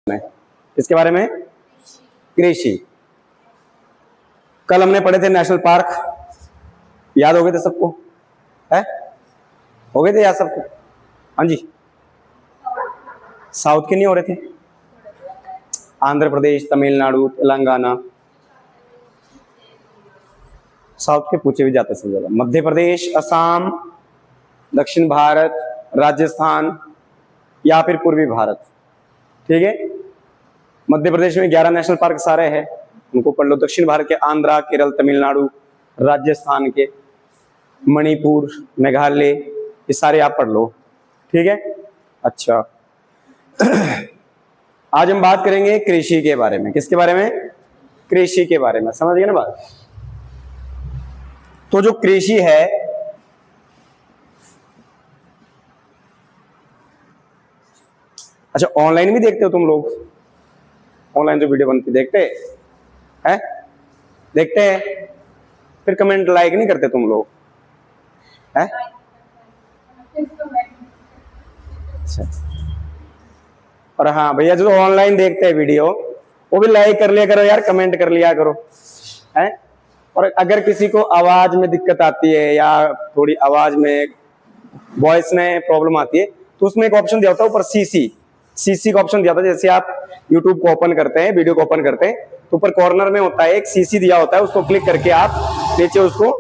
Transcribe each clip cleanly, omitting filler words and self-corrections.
में, इसके बारे में कृषि। कल हमने पढ़े थे नेशनल पार्क, याद हो गए थे सबको? है हो गए थे याद सबको? हाँ जी। साउथ के नहीं हो रहे थे? आंध्र प्रदेश, तमिलनाडु, तेलंगाना, साउथ के पूछे भी जाते हैं ज्यादा। मध्य प्रदेश, असम, दक्षिण भारत, राजस्थान या फिर पूर्वी भारत। ठीक है, मध्य प्रदेश में 11 नेशनल पार्क सारे हैं, उनको पढ़ लो। दक्षिण भारत के आंध्रा, केरल, तमिलनाडु, राजस्थान के मणिपुर, मेघालय, ये सारे आप पढ़ लो। ठीक है, अच्छा। आज हम बात करेंगे कृषि के बारे में। किसके बारे में? कृषि के बारे में। समझ गए ना बात? तो जो कृषि है, अच्छा ऑनलाइन भी देखते हो तुम लोग? ऑनलाइन जो वीडियो बनती देखते हैं? देखते हैं, फिर कमेंट लाइक नहीं करते तुम लोग? है अच्छा। और हाँ भैया, जो ऑनलाइन देखते हैं वीडियो, वो भी लाइक कर लिया करो यार, कमेंट कर लिया करो। है, और अगर किसी को आवाज में दिक्कत आती है या थोड़ी आवाज में, वॉइस में प्रॉब्लम आती है, तो उसमें एक ऑप्शन दिया होता है ऊपर, सीसी का ऑप्शन दिया होता है। जैसे आप यूट्यूब को ओपन करते हैं, वीडियो को ओपन करते हैं, तो ऊपर कॉर्नर में होता है एक सीसी दिया होता है, उसको क्लिक करके आप नीचे उसको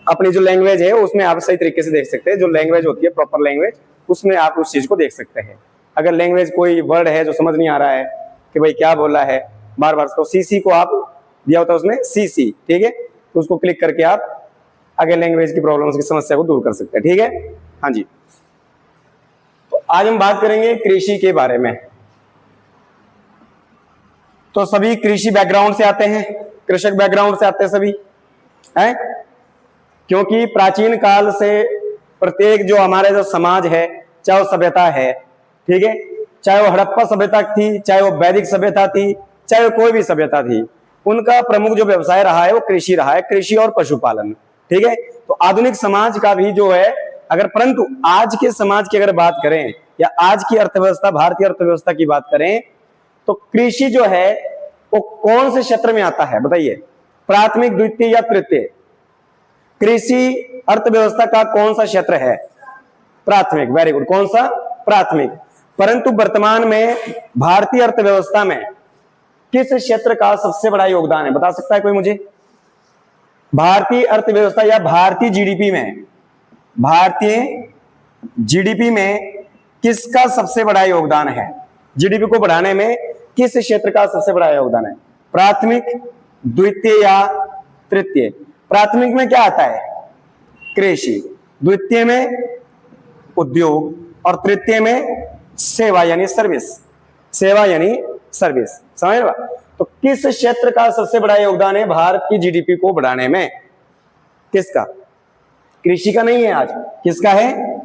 अपनी जो लैंग्वेज है उसमें आप सही तरीके से देख सकते हैं। जो लैंग्वेज होती है प्रॉपर लैंग्वेज, उसमें आप उस चीज को देख सकते हैं। अगर लैंग्वेज कोई वर्ड है जो समझ नहीं आ रहा है कि भाई क्या बोला है बार बार, तो सीसी को आप दिया होता है उसमें, सीसी। ठीक है, तो उसको क्लिक करके आप आगे लैंग्वेज की प्रॉब्लम की समस्या को दूर कर सकते हैं। ठीक है, हाँ जी। तो आज हम बात करेंगे कृषि के बारे में। तो सभी कृषि बैकग्राउंड से आते हैं, कृषक बैकग्राउंड से आते हैं सभी, हैं? क्योंकि प्राचीन काल से प्रत्येक जो हमारे जो समाज है, चाहे वो सभ्यता है, ठीक है, चाहे वो हड़प्पा सभ्यता थी, चाहे वो वैदिक सभ्यता थी, चाहे वो कोई भी सभ्यता थी, उनका प्रमुख जो व्यवसाय रहा है वो कृषि रहा है, कृषि और पशुपालन। ठीक है, तो आधुनिक समाज का भी जो है, अगर परंतु आज के समाज की अगर बात करें या आज की अर्थव्यवस्था, भारतीय अर्थव्यवस्था की बात करें, तो कृषि जो है वो कौन से क्षेत्र में आता है बताइए? प्राथमिक, द्वितीय या तृतीय? कृषि अर्थव्यवस्था का कौन सा क्षेत्र है? प्राथमिक। वेरी गुड, कौन सा? प्राथमिक। परंतु वर्तमान में भारतीय अर्थव्यवस्था में किस क्षेत्र का सबसे बड़ा योगदान है? बता सकता है कोई मुझे? भारतीय अर्थव्यवस्था या भारतीय जीडीपी में, भारतीय जीडीपी में किसका सबसे बड़ा योगदान है? जीडीपी को बढ़ाने में किस क्षेत्र का सबसे बड़ा योगदान है? प्राथमिक, द्वितीय या तृतीय? प्राथमिक में क्या आता है? कृषि, द्वितीय में उद्योग और तृतीय में सेवा यानी सर्विस। सेवा यानी सर्विस, समझ रहे हो? तो किस क्षेत्र का सबसे बड़ा योगदान है भारत की जीडीपी को बढ़ाने में? किसका? कृषि का नहीं है आज, किसका है?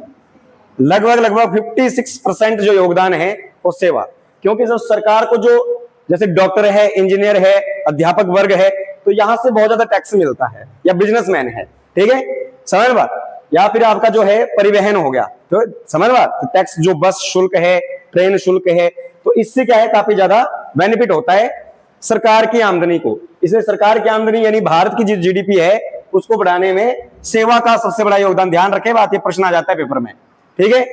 लगभग 56% जो योगदान है वो सेवा। क्योंकि जब सरकार को जो, जैसे डॉक्टर है, इंजीनियर है, अध्यापक वर्ग है, तो यहां से बहुत ज्यादा टैक्स मिलता है, या बिजनेसमैन है, ठीक है, समझ बात? या फिर आपका जो है परिवहन हो गया, तो समझ बात, टैक्स जो बस शुल्क है, ट्रेन शुल्क है, तो इससे क्या है, काफी ज्यादा बेनिफिट होता है सरकार की आमदनी को। इसलिए सरकार की आमदनी यानी भारत की जो जीडीपी है उसको बढ़ाने में सेवा का सबसे बड़ा योगदान। ध्यान रखें बात, ये प्रश्न आ जाता है पेपर में, ठीक है।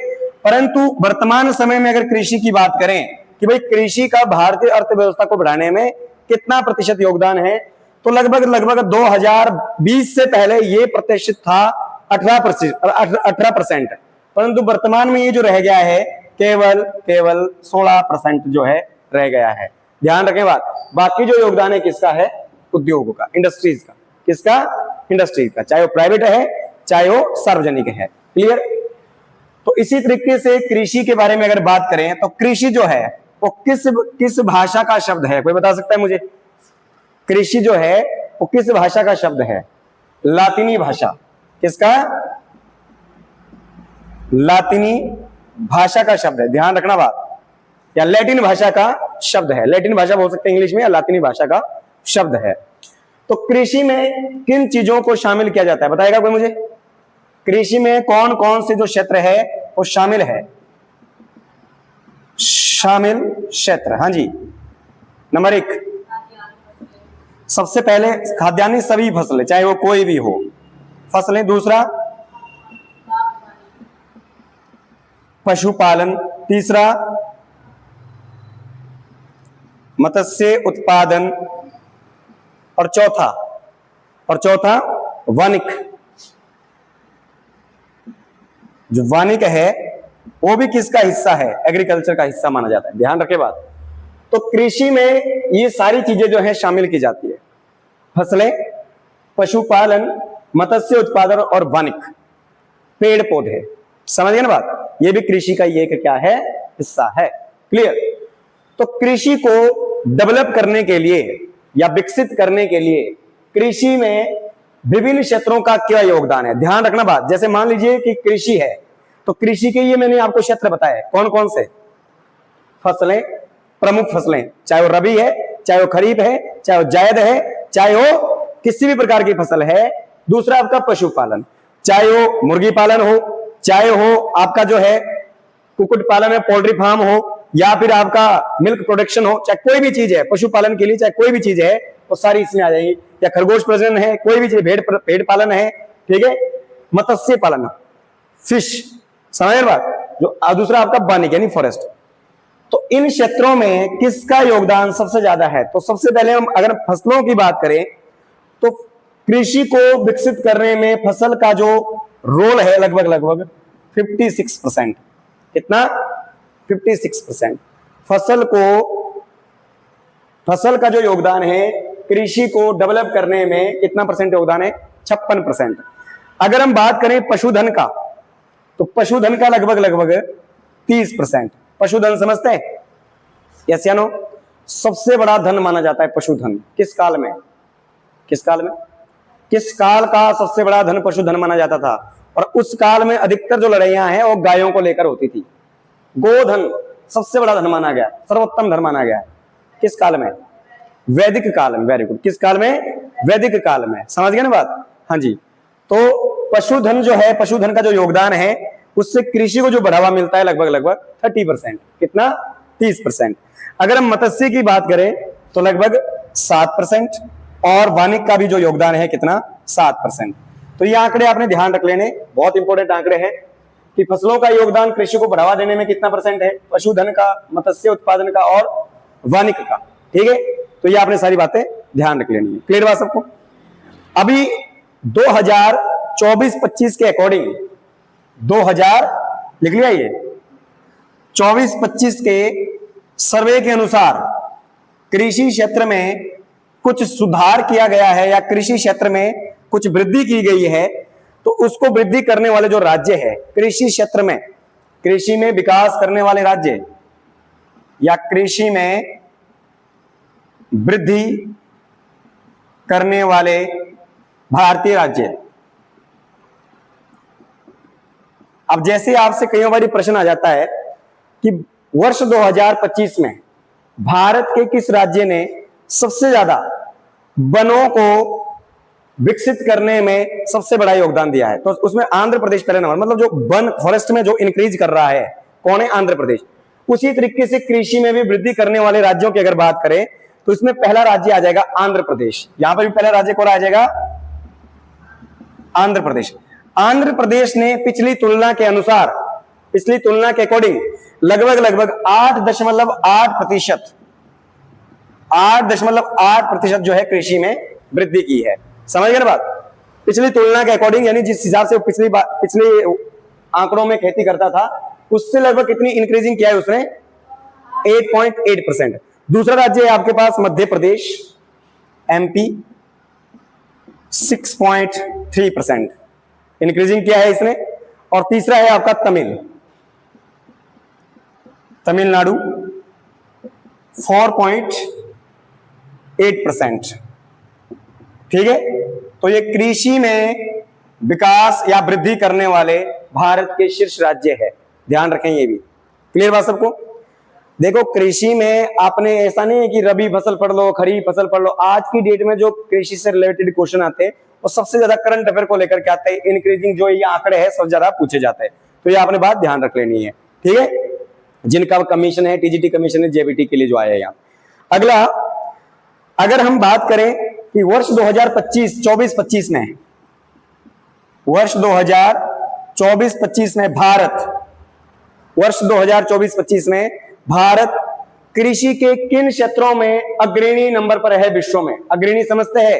परंतु वर्तमान समय में अगर कृषि की बात करें कि भाई कृषि का भारतीय अर्थव्यवस्था को बढ़ाने में कितना प्रतिशत योगदान है, तो लगभग 2020 से पहले ये प्रतिशत था 18%। परंतु वर्तमान में ये जो रह गया है केवल 16% जो है रह गया है। ध्यान रखें बात, बाकी जो योगदान है किसका है? उद्योग का, इंडस्ट्रीज का। किसका? इंडस्ट्रीज का, चाहे वो प्राइवेट है चाहे वो सार्वजनिक है। क्लियर? तो इसी तरीके से कृषि के बारे में अगर बात करें तो कृषि जो है वो किस भाषा का शब्द है? कोई बता सकता है मुझे? कृषि जो है वो किस भाषा का शब्द है? लातिनी भाषा। किसका? लातिनी भाषा का शब्द है, ध्यान रखना बात, या लैटिन भाषा का शब्द है। लैटिन भाषा बोल सकते हैं इंग्लिश में, या लातिनी भाषा का शब्द है। तो कृषि में किन चीजों को शामिल किया जाता है बताएगा कोई मुझे? कृषि में कौन कौन से जो क्षेत्र है वो शामिल है? शामिल क्षेत्र। हाँ जी, नंबर 1 सबसे पहले खाद्यान्य सभी फसलें, चाहे वो कोई भी हो फसलें। दूसरा पशुपालन। तीसरा मत्स्य उत्पादन। और चौथा वानिक। जो वानिक है वो भी किसका हिस्सा है? एग्रीकल्चर का हिस्सा माना जाता है। ध्यान रखे बात। तो कृषि में ये सारी चीजें जो है शामिल की जाती है, फसलें, पशुपालन, मत्स्य उत्पादन और वानिक, पेड़ पौधे। समझ गए ना बात? ये भी कृषि का ये क्या है? हिस्सा है। क्लियर? तो कृषि को डेवलप करने के लिए या विकसित करने के लिए कृषि में विभिन्न क्षेत्रों का क्या योगदान है? ध्यान रखना बात। जैसे मान लीजिए कि कृषि है, तो कृषि के ये मैंने आपको क्षेत्र बताए कौन कौन से? फसलें, प्रमुख फसलें, चाहे वो रबी है, चाहे वो खरीफ है, चाहे वो जायद है, चाहे वो किसी भी प्रकार की फसल है। दूसरा आपका पशुपालन, चाहे वो मुर्गी पालन हो, चाहे हो आपका जो है कुक्कुट पालन है, पोल्ट्री फार्म हो, या फिर आपका मिल्क प्रोडक्शन हो, चाहे कोई भी चीज है पशुपालन के लिए, चाहे कोई भी चीज है वो सारी इसमें आ जाएगी। या खरगोश प्रजनन है, कोई भी चीज, भेड़ पालन है, ठीक है, मत्स्य पालन, फिश। समझ बात? जो दूसरा आपका वानिकी यानी फॉरेस्ट। तो इन क्षेत्रों में किसका योगदान सबसे ज्यादा है? तो सबसे पहले हम अगर फसलों की बात करें तो कृषि को विकसित करने में फसल का जो रोल है लगभग 56%। कितना? 56%। फसल का जो योगदान है कृषि को डेवलप करने में कितना परसेंट योगदान है? 56%। अगर हम बात करें पशुधन का, तो पशुधन का लगभग 30%। पशुधन समझते हैं? यस या नो? सबसे बड़ा धन माना जाता है पशुधन। किस काल में? किस काल का सबसे बड़ा धन पशुधन माना जाता था? और उस काल में अधिकतर जो लड़ाइयां हैं वो गायों को लेकर होती थी। गोधन सबसे बड़ा धन माना गया, सर्वोत्तम धन माना गया। किस काल में? वैदिक काल में। Very good. किस काल में? वैदिक काल में। समझ गए ना बात? हाँ जी। तो पशुधन जो है, पशुधन का जो योगदान है उससे कृषि को जो बढ़ावा मिलता है लगभग 30%। कितना? 30%। अगर हम मत्स्य की बात करें तो लगभग 7%। और वानिक का भी जो योगदान है कितना? 7%। तो ये आंकड़े आपने ध्यान रख लेने, बहुत इंपॉर्टेंट आंकड़े हैं कि फसलों का योगदान कृषि को बढ़ावा देने में कितना परसेंट है, पशुधन का, मत्स्य उत्पादन का और वानिक का। ठीक है? तो ये आपने सारी बातें ध्यान रख लेनी है। क्लियर बात सबको? अभी 2024-25 के अकॉर्डिंग 2000 लिख लिया, ये 24-25 के सर्वे के अनुसार कृषि क्षेत्र में कुछ सुधार किया गया है या कृषि क्षेत्र में कुछ वृद्धि की गई है, तो उसको वृद्धि करने वाले जो राज्य है कृषि क्षेत्र में, कृषि में विकास करने वाले राज्य या कृषि में वृद्धि करने वाले भारतीय राज्य। अब जैसे आपसे कई बार प्रश्न आ जाता है कि वर्ष 2025 में भारत के किस राज्य ने सबसे ज्यादा वनों को विकसित करने में सबसे बड़ा योगदान दिया है, तो उसमें आंध्र प्रदेश पहले नंबर, मतलब जो वन फॉरेस्ट में जो इंक्रीज कर रहा है कौन है? आंध्र प्रदेश। उसी तरीके से कृषि में भी वृद्धि करने वाले राज्यों की अगर बात करें तो इसमें पहला राज्य आ जाएगा आंध्र प्रदेश। यहां पर भी पहला राज्य कौन आ जाएगा? आंध्र प्रदेश। आंध्र प्रदेश ने पिछली तुलना के अनुसार, पिछली तुलना के अकॉर्डिंग लगभग 8.8% जो है कृषि में वृद्धि की है। समझ गए ना बात? पिछली तुलना के अकॉर्डिंग, यानी जिस हिसाब से पिछले आंकड़ों में खेती करता था उससे लगभग कितनी इंक्रीजिंग किया है उसने? 8.8%। दूसरा राज्य है आपके पास मध्य प्रदेश, एमपी, 6.3% इंक्रीजिंग किया है इसने। और तीसरा है आपका तमिलनाडु 4.8%। ठीक है? तो ये कृषि में विकास या वृद्धि करने वाले भारत के शीर्ष राज्य है। ध्यान रखें ये भी। क्लियर बात सबको? देखो कृषि में आपने ऐसा नहीं है कि रबी फसल पढ़ लो, खरीफ फसल पढ़ लो। आज की डेट में जो कृषि से रिलेटेड क्वेश्चन आते हैं वो सबसे ज्यादा करंट अफेयर को लेकर के आते हैं। इंक्रीजिंग जो ये आंकड़े हैं सबसे ज्यादा पूछे जाते हैं। तो ये आपने बात ध्यान रख लेनी है। ठीक है? जिनका कमीशन है, टीजीटी कमीशन है जेबीटी के लिए जो आया है यहाँ। अगला, अगर हम बात करें कि वर्ष 2024-25 में, वर्ष 2024-25 में वर्ष 2024-25 में भारत कृषि के किन क्षेत्रों में अग्रणी नंबर पर है विश्व में? अग्रणी समझते हैं,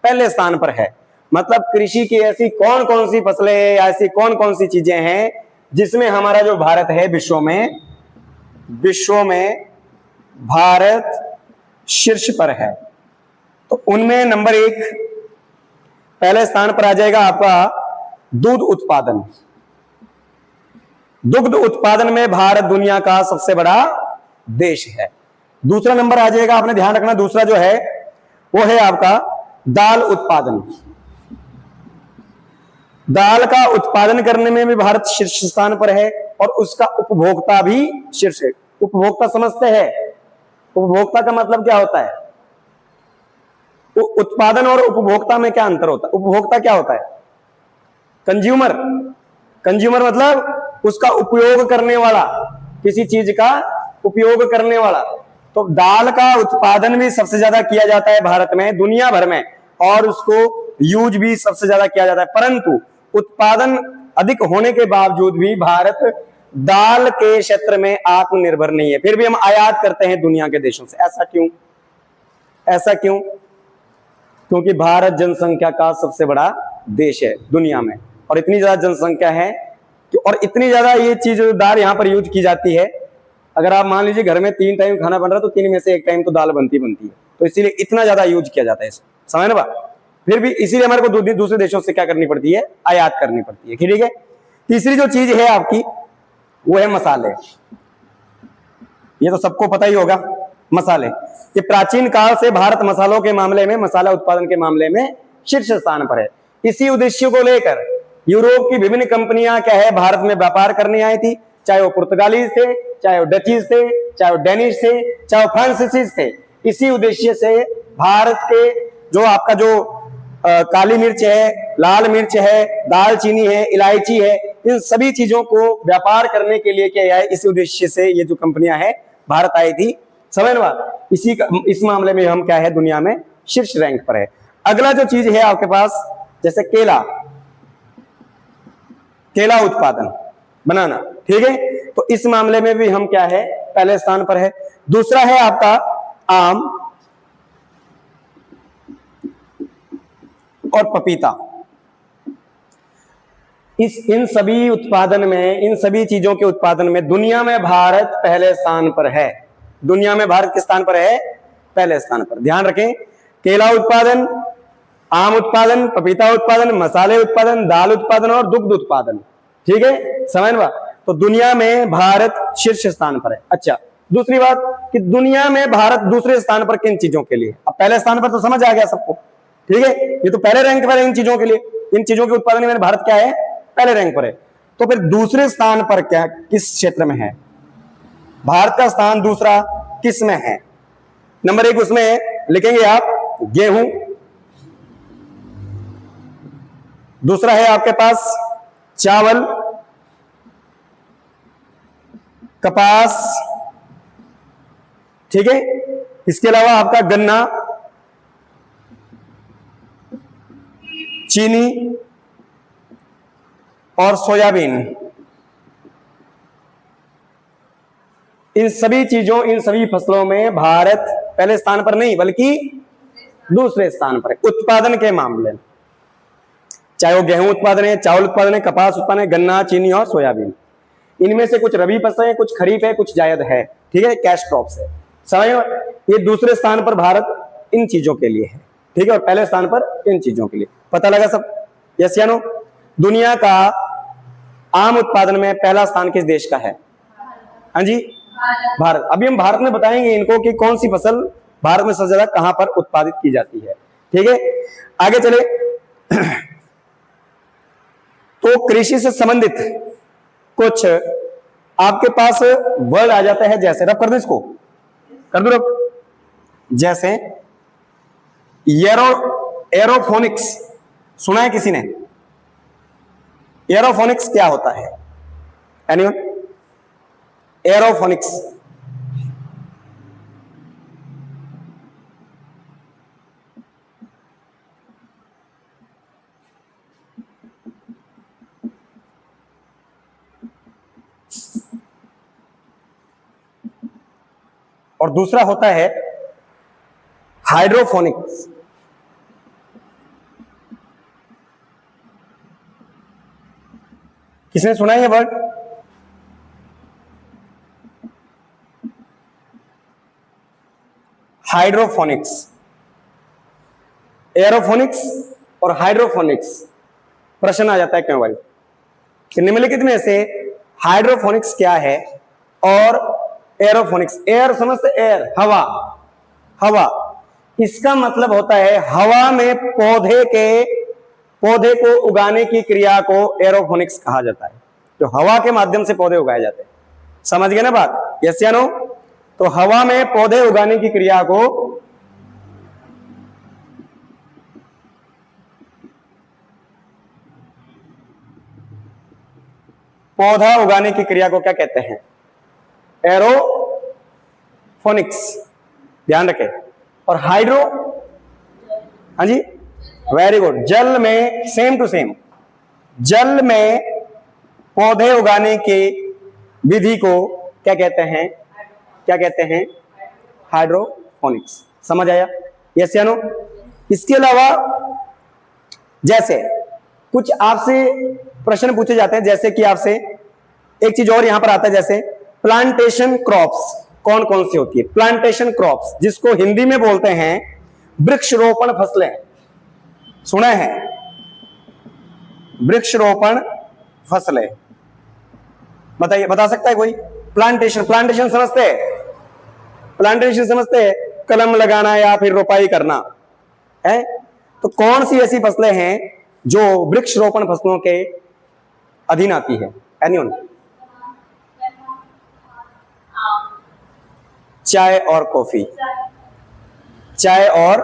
पहले स्थान पर है। मतलब कृषि की ऐसी कौन कौन सी फसलें, ऐसी कौन कौन सी चीजें हैं जिसमें हमारा जो भारत है विश्व में भारत शीर्ष पर है। तो उनमें नंबर 1 पहले स्थान पर आ जाएगा आपका दूध उत्पादन। दुग्ध उत्पादन में भारत दुनिया का सबसे बड़ा देश है। दूसरा नंबर आ जाएगा, आपने ध्यान रखना, दूसरा जो है वो है आपका दाल उत्पादन। दाल का उत्पादन करने में भी भारत शीर्ष स्थान पर है और उसका उपभोक्ता भी शीर्ष है। उपभोक्ता समझते हैं, उपभोक्ता का मतलब क्या होता है? तो उत्पादन और उपभोक्ता में क्या अंतर होता है? उपभोक्ता क्या होता है? कंज्यूमर। कंज्यूमर मतलब उसका उपयोग करने वाला, किसी चीज का उपयोग करने वाला। तो दाल का उत्पादन भी सबसे ज्यादा किया जाता है भारत में, दुनिया भर में, और उसको यूज भी सबसे ज्यादा किया जाता है। परंतु उत्पादन अधिक होने के बावजूद भी भारत दाल के क्षेत्र में आत्मनिर्भर नहीं है। फिर भी हम आयात करते हैं दुनिया के देशों से। ऐसा क्यों? ऐसा क्यों? क्योंकि भारत जनसंख्या का सबसे बड़ा देश है दुनिया में, और इतनी ज्यादा जनसंख्या है और इतनी ज्यादा ये चीज दाल यहाँ पर यूज की जाती है। अगर आप मान लीजिए घर में 3 टाइम खाना बन रहा है तो 3 में से 1 टाइम तो दाल बनती है, तो इसीलिए इतना ज्यादा यूज किया जाता है इसको, समझ ना बात? फिर भी इसीलिए हमारे को दूसरे देशों से क्या करनी पड़ती है? आयात करनी पड़ती है। ठीक है। तीसरी जो चीज है आपकी वो है मसाले। ये तो सबको पता ही होगा, मसाले। ये प्राचीन काल से भारत मसालों के मामले में, मसाला उत्पादन के मामले में शीर्ष स्थान पर है। इसी उद्देश्य को लेकर यूरोप की विभिन्न कंपनियां क्या है भारत में व्यापार करने आई थी, चाहे वो पुर्तगालीज थे, चाहे वो डचीज थे, चाहे वो डेनिश थे, चाहे वो फ्रांसीसीज थे। इसी उद्देश्य से भारत के जो आपका जो काली मिर्च है, लाल मिर्च है, दालचीनी है, इलायची है, इन सभी चीजों को व्यापार करने के लिए क्या है, इस उद्देश्य से ये जो कंपनियां हैं भारत आई थी, समझ लो। इस मामले में हम क्या है दुनिया में शीर्ष रैंक पर है। अगला जो चीज है आपके पास, जैसे केला उत्पादन, बनाना। ठीक है। तो इस मामले में भी हम क्या है पहले स्थान पर है। दूसरा है आपका आम और पपीता। इन सभी उत्पादन में, इन सभी चीजों के उत्पादन में दुनिया में भारत पहले स्थान पर है। दुनिया में भारत किस स्थान पर है? पहले स्थान पर। ध्यान रखें, केला उत्पादन, आम उत्पादन, पपीता उत्पादन, मसाले उत्पादन, दाल उत्पादन और दुग्ध उत्पादन। ठीक है, समझ में? तो दुनिया में भारत शीर्ष स्थान पर है। अच्छा, दूसरी बात कि दुनिया में भारत दूसरे स्थान पर किन चीजों के लिए? अब पहले स्थान पर तो समझ आ गया सबको। ठीक है, ये तो पहले रैंक पर है इन चीजों के लिए, इन चीजों के उत्पादन में भारत क्या है? पहले रैंक पर है। तो फिर दूसरे स्थान पर क्या, किस क्षेत्र में है भारत का स्थान? दूसरा किस में है? नंबर 1 उसमें लिखेंगे आप गेहूं, दूसरा है आपके पास चावल, कपास, ठीक है, इसके अलावा आपका गन्ना, चीनी और सोयाबीन। इन सभी चीजों, इन सभी फसलों में भारत पहले स्थान पर नहीं बल्कि दूसरे स्थान पर है उत्पादन के मामले में। चाहे वो गेहूं उत्पादन है, चावल उत्पादन है, कपास उत्पादन है, गन्ना, चीनी और सोयाबीन। इनमें से कुछ रबी फसलें हैं, कुछ खरीफ है, कुछ जायद है। ठीक है, कैश क्रॉप्स है। समझ, ये दूसरे स्थान पर भारत इन चीजों के लिए है। ठीक है, और पहले स्थान पर इन चीजों के लिए। पता लगा सब? यस या नो? दुनिया का आम उत्पादन में पहला स्थान किस देश का है? हाँ जी, भारत। अभी हम भारत में बताएंगे इनको कि कौन सी फसल भारत में सबसे ज्यादा कहां पर उत्पादित की जाती है। ठीक है, आगे चले। तो कृषि से संबंधित कुछ आपके पास वर्ड आ जाता है, जैसे रब कर दो, इसको कर दो रब। जैसे एरोफोनिक्स, सुना है किसी ने? एरोफोनिक्स क्या होता है? एनीवन? एरोफोनिक्स। और दूसरा होता है हाइड्रोफोनिक्स। किसने सुना है ये वर्ड? हाइड्रोफोनिक्स। एरोफोनिक्स और हाइड्रोफोनिक्स। प्रश्न आ जाता है क्यों भाई? निम्नलिखित में से हाइड्रोफोनिक्स क्या है और एरोफोनिक्स? एयर समझते, एयर हवा, हवा। इसका मतलब होता है हवा में पौधे को उगाने की क्रिया को एरोफोनिक्स कहा जाता है। जो हवा के माध्यम से पौधे उगाए जाते हैं। समझ गए ना बात? यस या नो? तो हवा में पौधे उगाने की क्रिया को पौधा उगाने की क्रिया को क्या कहते हैं? एरोफोनिक्स। ध्यान रखें। और हाइड्रो, हाँ जी, वेरी गुड। जल में सेम टू सेम, जल में पौधे उगाने की विधि को क्या कहते हैं? क्या कहते हैं? हाइड्रोफोनिक्स। समझ आया? यस या नो? इसके अलावा जैसे कुछ आपसे प्रश्न पूछे जाते हैं, जैसे कि आपसे एक चीज और यहां पर आता है, जैसे प्लांटेशन क्रॉप्स कौन कौन सी होती है? प्लांटेशन क्रॉप्स, जिसको हिंदी में बोलते हैं वृक्षरोपण फसलें। सुना है? वृक्षरोपण फसलें। बताइए, बता सकता है कोई? प्लांटेशन, प्लांटेशन समझते हैं? प्लांटेशन समझते हैं? कलम लगाना या फिर रोपाई करना है। तो कौन सी ऐसी फसलें हैं जो वृक्षरोपण फसलों के अधीन आती है? एनीवन? चाय और कॉफी। चाय और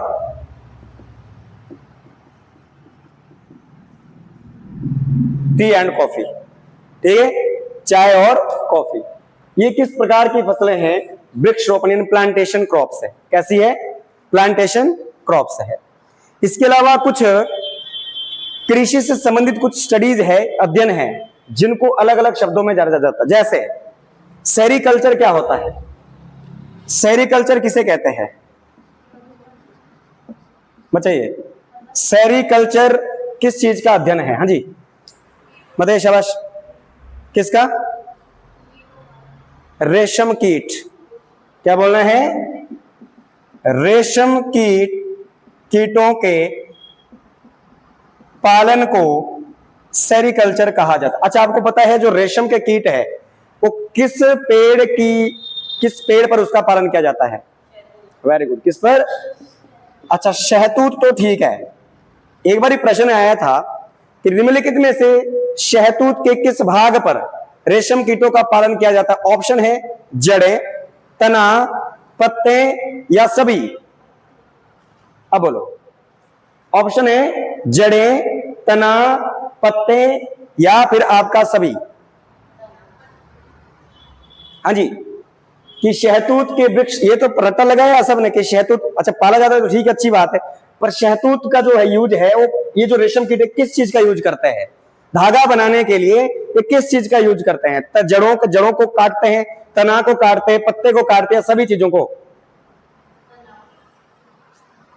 टी एंड कॉफी। ठीक है? चाय और कॉफी, ये किस प्रकार की फसलें हैं? वृक्षरोपण, इन प्लांटेशन क्रॉप्स है। कैसी है? प्लांटेशन क्रॉप्स है। इसके अलावा कुछ कृषि से संबंधित कुछ स्टडीज है, अध्ययन है, जिनको अलग अलग शब्दों में जाना जाता है। जैसे सेरिकल्चर क्या होता है? सेरिकल्चर किसे कहते हैं? बताइए, सेरिकल्चर किस चीज का अध्ययन है? हाँ जी, बताइए, शाबाश। किसका? रेशम कीट। क्या बोलना है? रेशम कीटों के पालन को सेरिकल्चर कहा जाता। अच्छा, आपको पता है जो रेशम के कीट है वो किस पेड़ पर उसका पालन किया जाता है? Very good. किस पर? अच्छा, शहतूत तो ठीक है। एक बार प्रश्न आया था कि निम्नलिखित में से शहतूत के किस भाग पर रेशम कीटों का पालन किया जाता है? ऑप्शन है जड़ें, तना, पत्ते या सभी। अब बोलो। ऑप्शन है जड़ें, तना, पत्ते या फिर आपका सभी। हाँ जी, कि शहतूत के वृक्ष, ये तो रट्टा लगाया सबने कि शहतूत अच्छा पाला जाता है, तो ठीक है, अच्छी बात है। पर शहतूत का जो है यूज है, वो ये जो रेशम कीट किस चीज का यूज करते हैं? धागा बनाने के लिए ये किस चीज का यूज करते हैं? जड़ों को काटते हैं, तना को काटते हैं, पत्ते को काटते हैं, सभी चीजों को।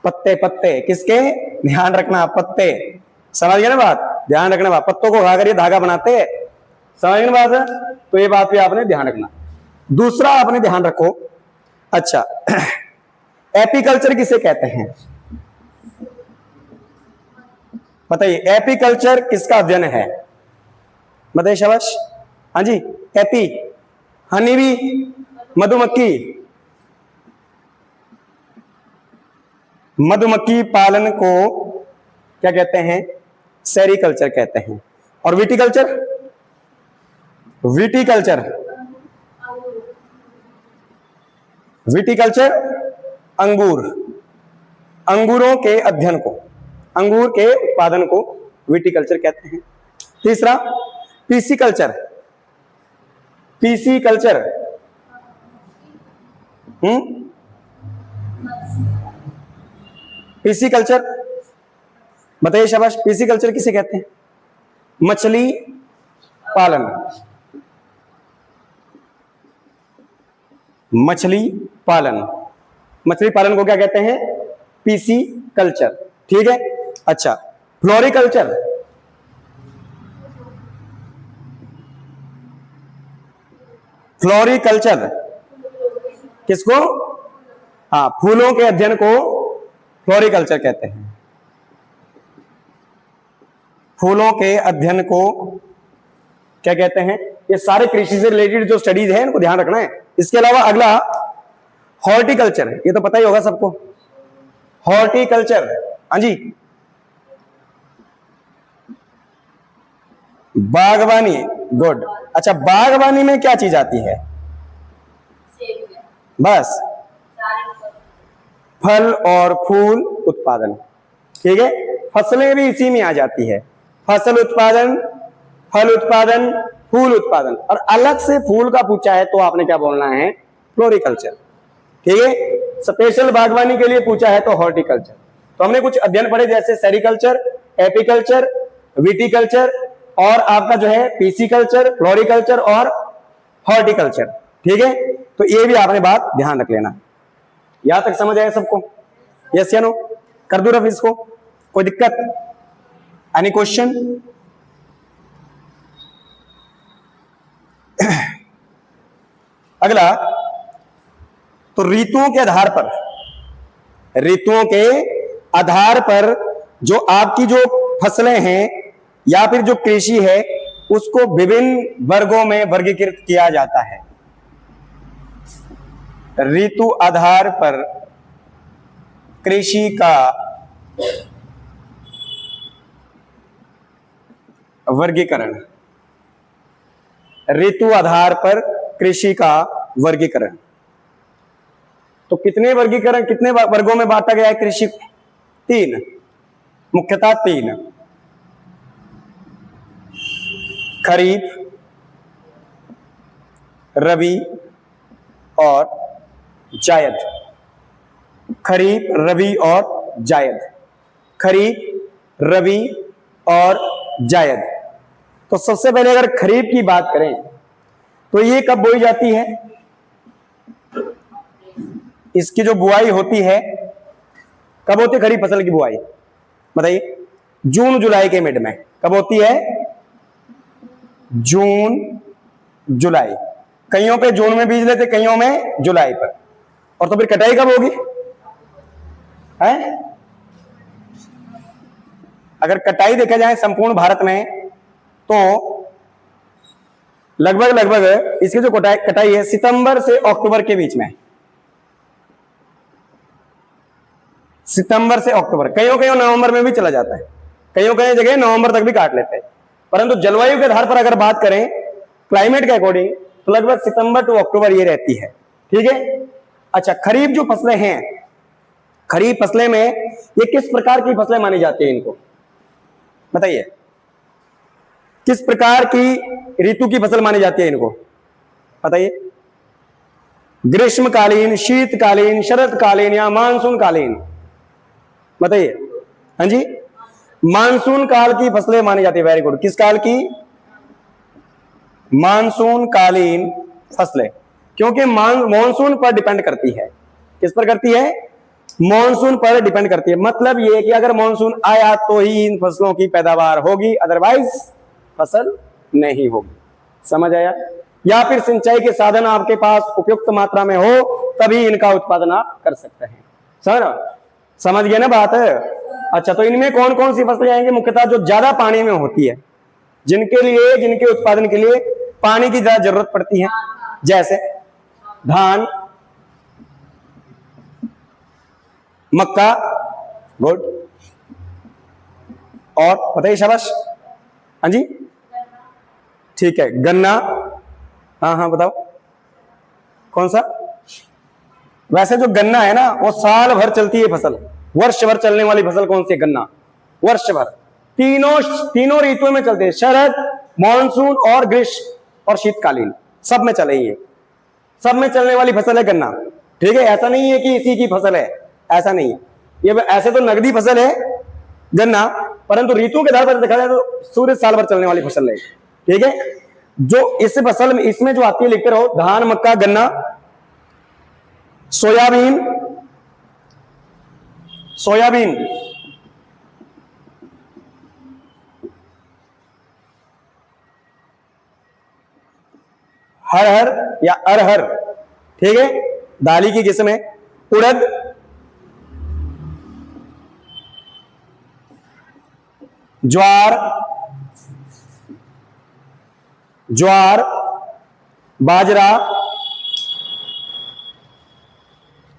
पत्ते किसके? ध्यान रखना, पत्ते। समझ गए ना बात? ध्यान रखना बात। पत्तों को खाकर ये धागा बनाते हैं। समझ गए ना बात? तो ये बात भी आपने ध्यान रखना। दूसरा आपने ध्यान रखो, अच्छा, एपीकल्चर किसे कहते हैं? बताइए, एपीकल्चर किसका अध्ययन है? बताइए, शाबाश। हाँ जी, एपी, हनी बी, मधुमक्खी। मधुमक्खी पालन को क्या कहते हैं? सेरिकल्चर कहते हैं। और विटिकल्चर? विटिकल्चर अंगूरों के अध्ययन को, अंगूर के उत्पादन को विटिकल्चर कहते हैं। तीसरा पीसीकल्चर। पीसी कल्चर बताइए शाबाश, पीसी कल्चर किसे कहते हैं? मछली पालन, मछली पालन, मछली पालन को क्या कहते हैं? PC culture. ठीक है, अच्छा फ्लोरिकल्चर, फ्लोरिकल्चर किसको? हाँ, फूलों के अध्ययन को फ्लोरिकल्चर कहते हैं। फूलों के अध्ययन को क्या कहते हैं? ये सारे कृषि से रिलेटेड जो स्टडीज है इनको ध्यान रखना है। इसके अलावा अगला हॉर्टिकल्चर, ये तो पता ही होगा सबको, हॉर्टिकल्चर। हाँ जी, बागवानी, गुड। अच्छा, बागवानी में क्या चीज आती है? बस फल और फूल उत्पादन। ठीक है, फसलें भी इसी में आ जाती है, फसल उत्पादन, फल उत्पादन, फूल उत्पादन। और अलग से फूल का पूछा है तो आपने क्या बोलना है? फ्लोरिकल्चर। ठीक है, स्पेशल बागवानी के लिए पूछा है तो हॉर्टिकल्चर। तो हमने कुछ अध्ययन पढ़े जैसे सेरिकल्चर, एपीकल्चर, विटिकल्चर और आपका जो है पीसीकल्चर, फ्लोरिकल्चर और हॉर्टिकल्चर। ठीक है, तो ये भी आपने बात ध्यान रख लेना। यहां तक समझ आया सबको? यस या नो? कर दूं रफ इसको? कोई दिक्कत? Any question? अगला, तो ऋतुओं के आधार पर, ऋतुओं के आधार पर जो आपकी जो फसलें हैं या फिर जो कृषि है उसको विभिन्न वर्गों में वर्गीकृत किया जाता है। ऋतु आधार पर कृषि का वर्गीकरण, ऋतु आधार पर कृषि का वर्गीकरण। तो कितने वर्गीकरण, कितने वर्गों में बांटा गया है कृषि? 3, मुख्यतः 3, खरीफ, रबी और जायद। खरीफ, रबी और जायद, खरीफ, रबी और जायद। तो सबसे पहले अगर खरीफ की बात करें तो ये कब बोई जाती है? इसकी जो बुआई होती है कब होती है? खरीफ फसल की बुआई बताइए? जून जुलाई के मिड में। कब होती है? जून जुलाई। कईयों पे जून में बीज लेते, कईयों में जुलाई पर। और तो फिर कटाई कब होगी? है? अगर कटाई देखा जाए संपूर्ण भारत में तो लगभग इसकी जो कटाई है सितंबर से अक्टूबर के बीच में, सितंबर से अक्टूबर। कईयों नवंबर में भी चला जाता है, कईयों जगह नवंबर तक भी काट लेते हैं। परंतु जलवायु के आधार पर अगर बात करें क्लाइमेट के अकॉर्डिंग तो लगभग सितंबर टू अक्टूबर ये रहती है। ठीक है, अच्छा खरीफ जो फसलें हैं, खरीफ फसलें में ये किस प्रकार की फसलें मानी जाती है? इनको बताइए, किस प्रकार की ऋतु की फसल मानी जाती है इनको? बताइए। ग्रीष्मकालीन, शीतकालीन, शरदकालीन या मानसून कालीन? बताइए। हाँ जी, मानसून काल की फसलें मानी जाती है। Very good. किस काल की? मानसून कालीन फसलें, क्योंकि मानसून पर डिपेंड करती है। किस पर करती है? मानसून पर डिपेंड करती है। मतलब ये कि अगर मानसून आया तो ही इन फसलों की पैदावार होगी, अदरवाइज फसल नहीं होगी। समझ आया? या फिर सिंचाई के साधन आपके पास उपयुक्त मात्रा में हो तभी इनका उत्पादन आप कर सकते हैं। समझ गए ना बात? अच्छा, तो इनमें कौन कौन सी फसलें आएंगी? मुख्यतः जो ज्यादा पानी में होती है, जिनके उत्पादन के लिए पानी की ज्यादा जरूरत पड़ती है, जैसे धान, मक्का, गुड, और बताइए शाबाश। हाँ जी, ठीक है, गन्ना। हाँ बताओ कौन सा? वैसे जो गन्ना है ना वो साल भर चलती है फसल, वर्ष भर चलने वाली फसल कौन सी है? गन्ना। वर्ष भर तीनों ऋतुओं में चलते हैं, शरद, मानसून और ग्रीष्म और शीतकालीन, सब में चले। ये सब में चलने वाली फसल है गन्ना। ठीक है, ऐसा नहीं है कि इसी की फसल है, ऐसा नहीं है। ये ऐसे तो नगदी फसल है गन्ना, परंतु ऋतु के आधार पर देखा जाए तो सूर्य साल भर चलने वाली फसल है। ठीक है, जो इस फसल में इसमें जो आती है लिखते रहो, धान, मक्का, गन्ना, सोयाबीन, सोयाबीन, हरहर या अरहर, ठीक है, दाली की किस्म है, उड़द, ज्वार, ज्वार, बाजरा,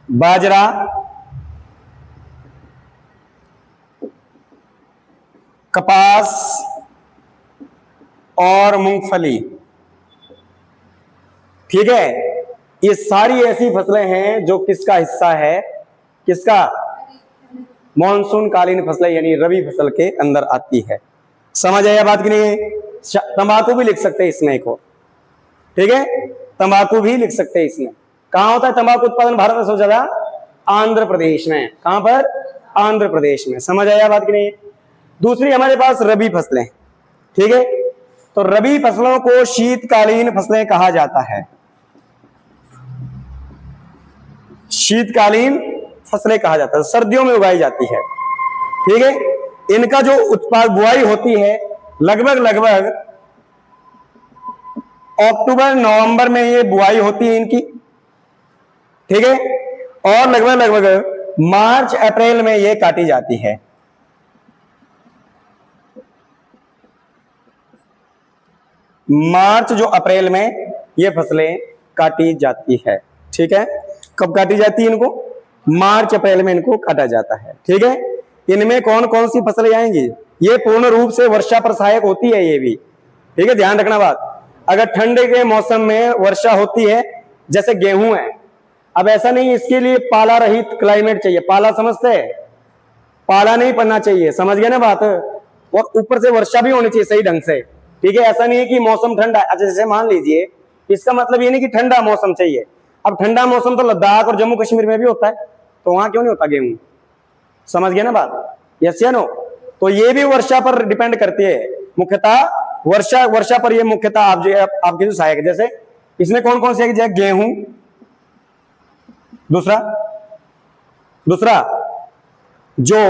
बाजरा, कपास और मूंगफली। ठीक है, ये सारी ऐसी फसलें हैं जो किसका हिस्सा है, किसका, मॉनसून कालीन फसलें यानी रबी फसल के अंदर आती है। समझ आया बात की नहीं? तंबाकू भी लिख सकते हैं इसमें एक और, ठीक है, तंबाकू भी लिख सकते हैं इसमें। कहां होता है तंबाकू उत्पादन भारत में सबसे ज्यादा? आंध्र प्रदेश में। कहां पर? आंध्र प्रदेश में। समझ आया बात की नहीं? दूसरी हमारे पास रबी फसलें, ठीक है, तो रबी फसलों को शीतकालीन फसलें कहा जाता है। शीतकालीन फसलें कहा जाता है, सर्दियों में उगाई जाती है। ठीक है, इनका जो उत्पाद बुआई होती है लगभग अक्टूबर नवंबर में ये बुआई होती है इनकी। ठीक है, और लगभग मार्च अप्रैल में ये काटी जाती है। मार्च जो अप्रैल में ये फसलें काटी जाती है। ठीक है, कब काटी जाती है इनको? मार्च अप्रैल में इनको काटा जाता है। ठीक है, इनमें कौन कौन सी फसलें आएंगी? ये पूर्ण रूप से वर्षा पर सहायक होती है ये भी। ठीक है, ध्यान रखना बात। अगर ठंड के मौसम में वर्षा होती है, जैसे गेहूं है, अब ऐसा नहीं इसके लिए पाला रहित क्लाइमेट चाहिए। पाला समझते हैं? पाला नहीं पड़ना चाहिए, समझ गए ना बात? और ऊपर से वर्षा भी होनी चाहिए सही ढंग से। ठीक है, ऐसा नहीं है कि मौसम ठंडा, अच्छा जैसे मान लीजिए, इसका मतलब ये नहीं कि ठंडा मौसम चाहिए। अब ठंडा मौसम तो लद्दाख और जम्मू कश्मीर में भी होता है, तो वहां क्यों नहीं होता गेहूं? समझ गए ना बात? यस या नो? तो ये भी वर्षा पर डिपेंड करती है मुख्यतः। वर्षा पर ये मुख्यतः आपके जो सहायक, जैसे इसमें कौन कौन से, जैसे गेहूं, दूसरा जो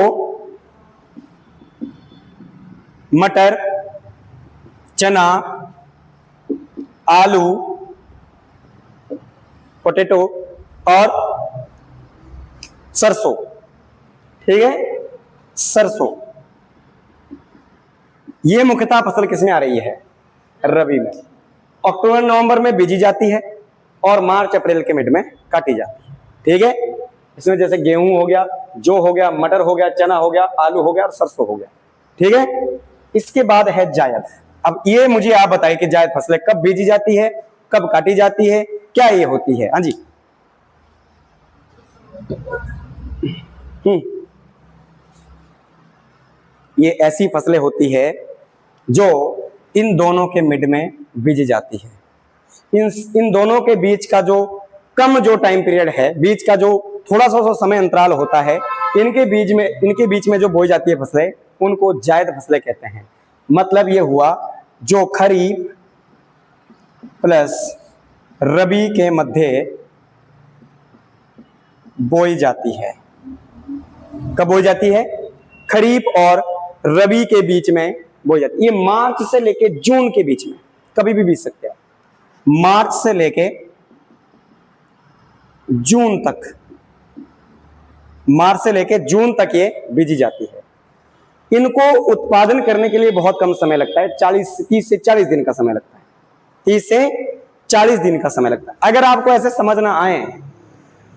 मटर, चना, आलू, पोटैटो और सरसों। ठीक है, सरसों, ये मुख्यतः फसल किसमें आ रही है? रबी में। अक्टूबर नवंबर में बीजी जाती है और मार्च अप्रैल के मिड में काटी जाती है। ठीक है, इसमें जैसे गेहूं हो गया, जो हो गया, मटर हो गया, चना हो गया, आलू हो गया और सरसों हो गया। ठीक है, इसके बाद है जायद। अब ये मुझे आप बताइए कि जायद फसलें कब बीजी जाती है, कब काटी जाती है, क्या ये होती है? हाँ जी, ये ऐसी फसलें होती है जो इन दोनों के मिड में बीजी जाती है। इन दोनों के बीच का जो कम जो टाइम पीरियड है, बीच का जो थोड़ा सा समय अंतराल होता है, इनके बीच में जो बोई जाती है फसलें, उनको जायद फसलें कहते हैं। मतलब ये हुआ जो खरीफ प्लस रबी के मध्य बोई जाती है। कब बोई जाती है? खरीफ और रबी के बीच में बोई जाती है। ये मार्च से लेके जून के बीच में कभी भी बीज सकते हैं। मार्च से लेके जून तक, मार्च से लेके जून तक ये बीजी जाती है। इनको उत्पादन करने के लिए बहुत कम समय लगता है, 30 से 40 दिन का समय लगता है। 30 से 40 दिन का समय लगता है। अगर आपको ऐसे समझना आए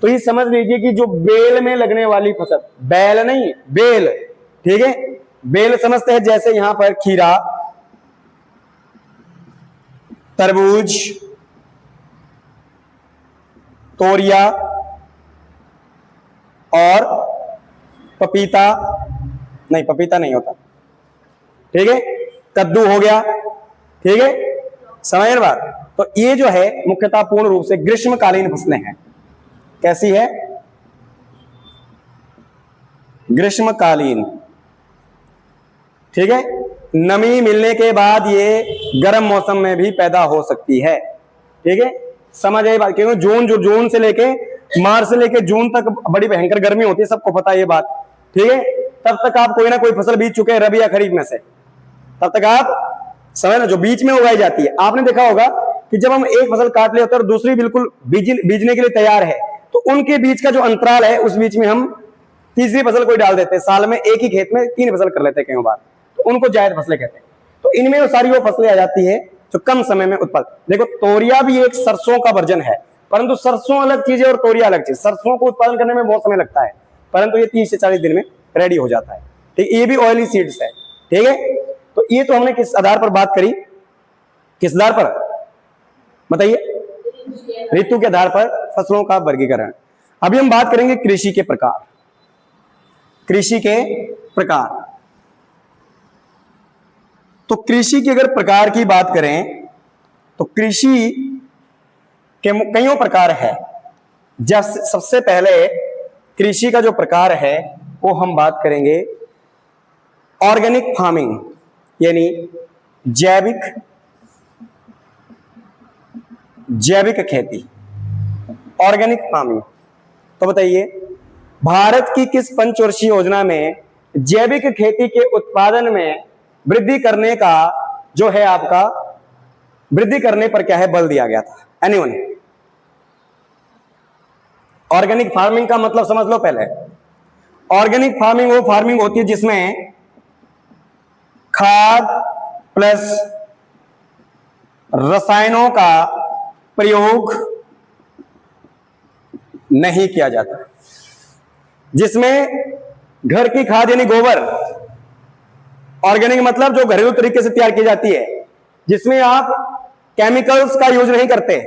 तो ये समझ लीजिए कि जो बेल में लगने वाली फसल, बैल नहीं, बेल, ठीक है, बेल समझते हैं, जैसे यहां पर खीरा, तरबूज, तोरिया और पपीता, नहीं पपीता नहीं होता, ठीक है, कद्दू हो गया। ठीक है, समझ रहे बात? तो ये जो है मुख्यतः पूर्ण रूप से ग्रीष्मकालीन फसलें हैं। कैसी है? ग्रीष्मकालीन। ठीक है, नमी मिलने के बाद ये गर्म मौसम में भी पैदा हो सकती है। ठीक है, समझ आई बात? क्योंकि जून से लेके मार्च से लेके जून तक बड़ी भयंकर गर्मी होती है, सबको पता है ये बात। ठीक है, तब तक आप कोई ना कोई फसल बीज चुके हैं रबी या खरीफ में से, तब तक आप समझ ना, जो बीच में उगाई जाती है। आपने देखा होगा कि जब हम एक फसल काट लेते हैं और दूसरी बिल्कुल बीजने के लिए तैयार है, तो उनके बीच का जो अंतराल है उस बीच में हम तीसरी फसल कोई डाल देते हैं। साल में एक ही खेत में 3 फसल कर लेते हैं कई बार, तो उनको जायद फसलें कहते हैं। तो इनमें वो सारी वो फसलें आ जाती है जो कम समय में उत्पादन। देखो, तोरिया भी एक सरसों का वर्जन है, परंतु सरसों अलग चीज है और तोरिया अलग चीज। सरसों को उत्पादन करने में बहुत समय लगता है, परंतु ये 30 से 40 दिन में रेडी हो जाता है। ठीक, ये भी ऑयली सीड्स है। ठीक है, तो ये तो हमने किस आधार पर बात करी? किस आधार पर बताइए? ऋतु के आधार पर फसलों का वर्गीकरण। अभी हम बात करेंगे कृषि के प्रकार। कृषि के प्रकार, तो कृषि की अगर प्रकार की बात करें तो कृषि के कईयों प्रकार है। जब सबसे पहले कृषि का जो प्रकार है वो हम बात करेंगे ऑर्गेनिक फार्मिंग, यानी जैविक खेती, ऑर्गेनिक फार्मिंग। तो बताइए, भारत की किस पंचवर्षीय योजना में जैविक खेती के उत्पादन में वृद्धि करने का जो है आपका वृद्धि करने पर क्या है बल दिया गया था? एनीवन? ऑर्गेनिक फार्मिंग का मतलब समझ लो पहले। ऑर्गेनिक फार्मिंग वो फार्मिंग होती है जिसमें खाद प्लस रसायनों का प्रयोग नहीं किया जाता, जिसमें घर की खाद यानी गोबर, ऑर्गेनिक मतलब जो घरेलू तरीके से तैयार की जाती है, जिसमें आप केमिकल्स का यूज नहीं करते।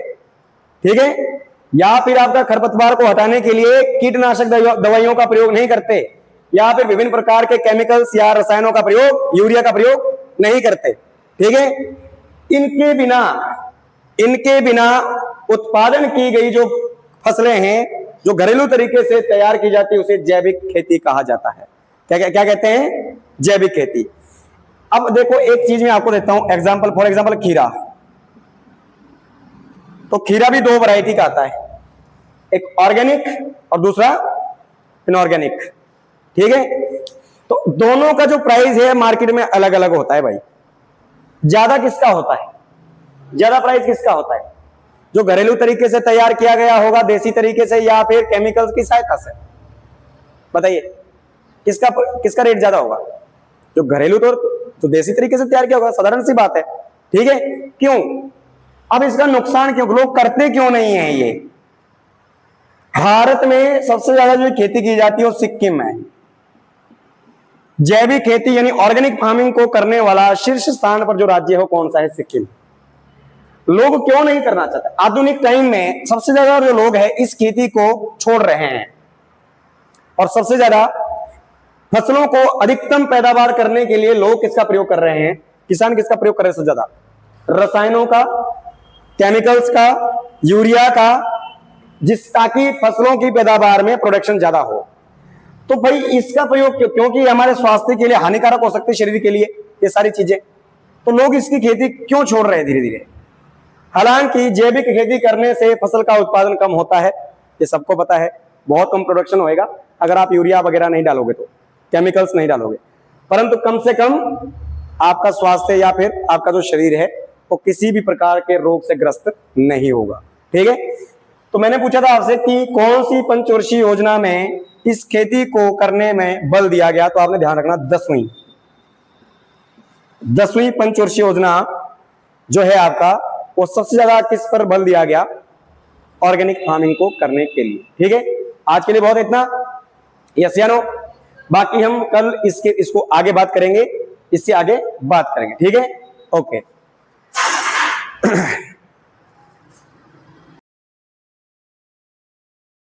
ठीक है, या फिर आपका खरपतवार को हटाने के लिए कीटनाशक दवाइयों का प्रयोग नहीं करते, या फिर विभिन्न प्रकार के केमिकल्स या रसायनों का प्रयोग, यूरिया का प्रयोग नहीं करते। ठीक है, इनके बिना उत्पादन की गई जो फसलें हैं जो घरेलू तरीके से तैयार की जाती है उसे जैविक खेती कहा जाता है। क्या कहते हैं? जैविक खेती। अब देखो, एक चीज मैं आपको देता हूं एग्जांपल, फॉर एग्जांपल खीरा। तो खीरा भी 2 वैरायटी का आता है, एक ऑर्गेनिक और दूसरा इनऑर्गेनिक। ठीक है, तो दोनों का जो प्राइस है मार्केट में अलग अलग होता है भाई। ज्यादा किसका होता है? ज्यादा प्राइस किसका होता है? जो घरेलू तरीके से तैयार किया गया होगा देसी तरीके से, या फिर केमिकल्स की सहायता से? बताइए, किसका रेट ज्यादा होगा? जो घरेलू तो देसी तरीके से तैयार किया होगा, साधारण सी बात है। ठीक है, क्यों? अब इसका नुकसान क्यों, लोग करते क्यों नहीं है? ये भारत में सबसे ज्यादा जो खेती की जाती है वो सिक्किम में। जैविक खेती यानी ऑर्गेनिक फार्मिंग को करने वाला शीर्ष स्थान पर जो राज्य है वो कौन सा है? सिक्किम। लोग क्यों नहीं करना चाहते? आधुनिक टाइम में सबसे ज्यादा जो लोग हैं इस खेती को छोड़ रहे हैं, और सबसे ज्यादा फसलों को अधिकतम पैदावार करने के लिए लोग किसका प्रयोग कर रहे हैं? किसान किसका प्रयोग कर रहे हैं सबसे ज्यादा? रसायनों का, केमिकल्स का, यूरिया का, ताकि फसलों की पैदावार में प्रोडक्शन ज्यादा हो। तो भाई इसका प्रयोग क्योंकि हमारे स्वास्थ्य के लिए हानिकारक हो सकते, शरीर के लिए ये सारी चीजें, तो लोग इसकी खेती क्यों छोड़ रहे हैं धीरे धीरे? हालांकि जैविक खेती करने से फसल का उत्पादन कम होता है, ये सबको पता है, बहुत कम प्रोडक्शन होएगा अगर आप यूरिया वगैरह नहीं डालोगे, तो केमिकल्स नहीं डालोगे, परंतु कम से कम आपका स्वास्थ्य या फिर आपका जो शरीर है वो किसी भी प्रकार के रोग से ग्रस्त नहीं होगा। ठीक है, तो मैंने पूछा था आपसे कि कौन सी पंचवर्षीय योजना में इस खेती को करने में बल दिया गया, तो आपने ध्यान रखना 10वीं पंचवर्षीय योजना जो है आपका, वो सबसे ज्यादा किस पर बल दिया गया? ऑर्गेनिक फार्मिंग को करने के लिए। ठीक है, आज के लिए बहुत इतना, यस या नो? बाकी हम कल इसको आगे बात करेंगे, इससे आगे बात करेंगे। ठीक है, ओके।